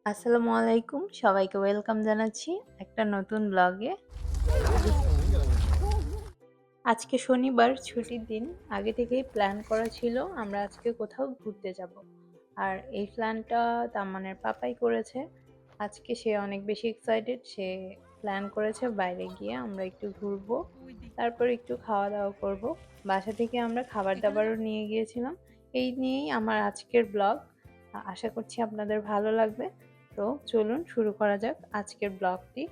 আসসালামু আলাইকুম। সবাইকে ওয়েলকাম জানাচ্ছি একটা নতুন ব্লগে। আজকে শনিবার ছুটির দিন। আগে থেকেই প্ল্যান করা ছিল আমরা আজকে কোথাও ঘুরতে যাব। আর এই প্ল্যানটা তাম্মানের পাপাই করেছে। আজকে সে অনেক বেশি এক্সাইটেড। সে প্ল্যান করেছে বাইরে গিয়ে আমরা একটু ঘুরবো। তারপর একটু খাওয়া-দাওয়া করব। বাসা থেকে আমরা খাবার-দাবারও নিয়ে গিয়েছিলাম। এই নিয়েই আমার আজকের ব্লগ। আশা করছি আপনাদের ভালো লাগবে। তো চলুন শুরু করা যাক আজকের ব্লগটি।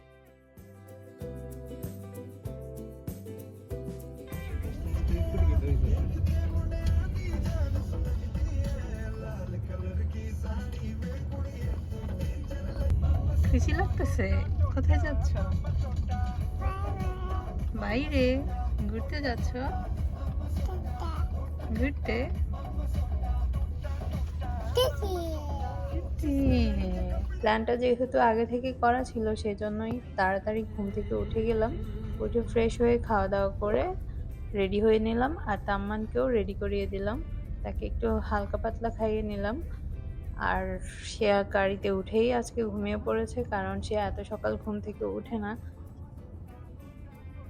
খুশি লাগতেছে? কোথায় যাচ্ছ? বাইরে ঘুরতে যাচ্ছ? ঘুরতে? প্ল্যানটা যেহেতু আগে থেকে করা ছিল সেজন্যই তাড়াতাড়ি ঘুম থেকে উঠে গেলাম। উঠে ফ্রেশ হয়ে খাওয়া দাওয়া করে রেডি হয়ে নিলাম আর তাম্মানকেও রেডি করিয়ে দিলাম। তাকে একটু হালকা পাতলা খাইয়ে নিলাম। আর সে গাড়িতে উঠেই আজকে ঘুমিয়ে পড়েছে কারণ সে এত সকাল ঘুম থেকে উঠে না।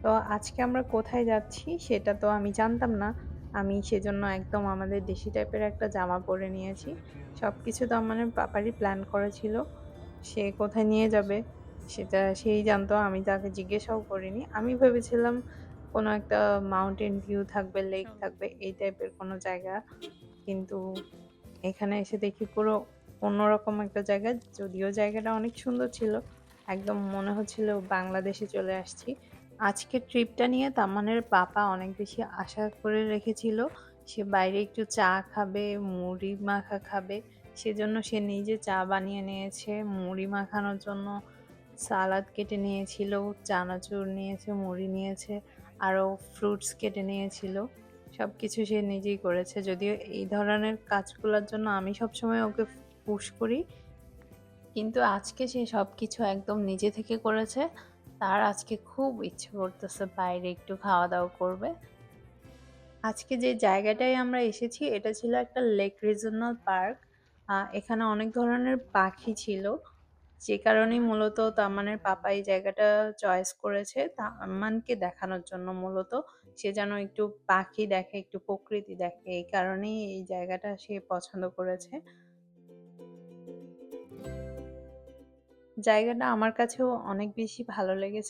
তো আজকে আমরা কোথায় যাচ্ছি সেটা তো আমি জানতাম না। আমি সেজন্য একদম আমাদের দেশি টাইপের একটা জামা পরে নিয়েছি। সবকিছু তো আমার পাপারই প্ল্যান করা ছিল। সে কোথায় নিয়ে যাবে সেটা সেই জানতো। আমি তাকে জিজ্ঞাসাও করিনি। আমি ভেবেছিলাম কোনো একটা মাউন্টেন ভিউ থাকবে, লেক থাকবে এই টাইপের কোনো জায়গা। কিন্তু এখানে এসে দেখি পুরো অন্যরকম একটা জায়গা। যদিও জায়গাটা অনেক সুন্দর ছিল। একদম মনে হচ্ছিল বাংলাদেশে চলে আসছি। আজকের ট্রিপটা নিয়ে তাম্মানের পাপা অনেক বেশি আশা করে রেখেছিল। সে বাইরে একটু চা খাবে, মুড়ি মাখা খাবে। সেজন্য সে নিজে চা বানিয়ে নিয়েছে। মুড়ি মাখানোর জন্য সালাদ কেটে নিয়েছিল, চানাচুর নিয়েছে, মুড়ি নিয়েছে, আরও ফ্রুটস কেটে নিয়েছিল। সবকিছু সে নিজেই করেছে। যদিও এই ধরনের কাজগুলোর জন্য আমি সবসময় ওকে পুশ করি। কিন্তু আজকে সে সবকিছু একদম নিজে থেকে করেছে। তার আজকে খুব ইচ্ছে করতেছে বাইরে একটু খাওয়া-দাওয়া করবে। আজকে যে জায়গাটায় আমরা এসেছি এটা ছিল একটা লেক রিজিওনাল পার্ক। এখানে অনেক ধরনের পাখি ছিল। যে কারণেই মূলত তাম্মানের পাপা এই জায়গাটা চয়েস করেছে তাম্মানকে দেখানোর জন্য মূলত। সে যেন একটু পাখি দেখে, একটু প্রকৃতি দেখে। এই কারণেই এই জায়গাটা সে পছন্দ করেছে। জায়গাটা আমার কাছেও অনেক বেশি ভালো লেগেছে।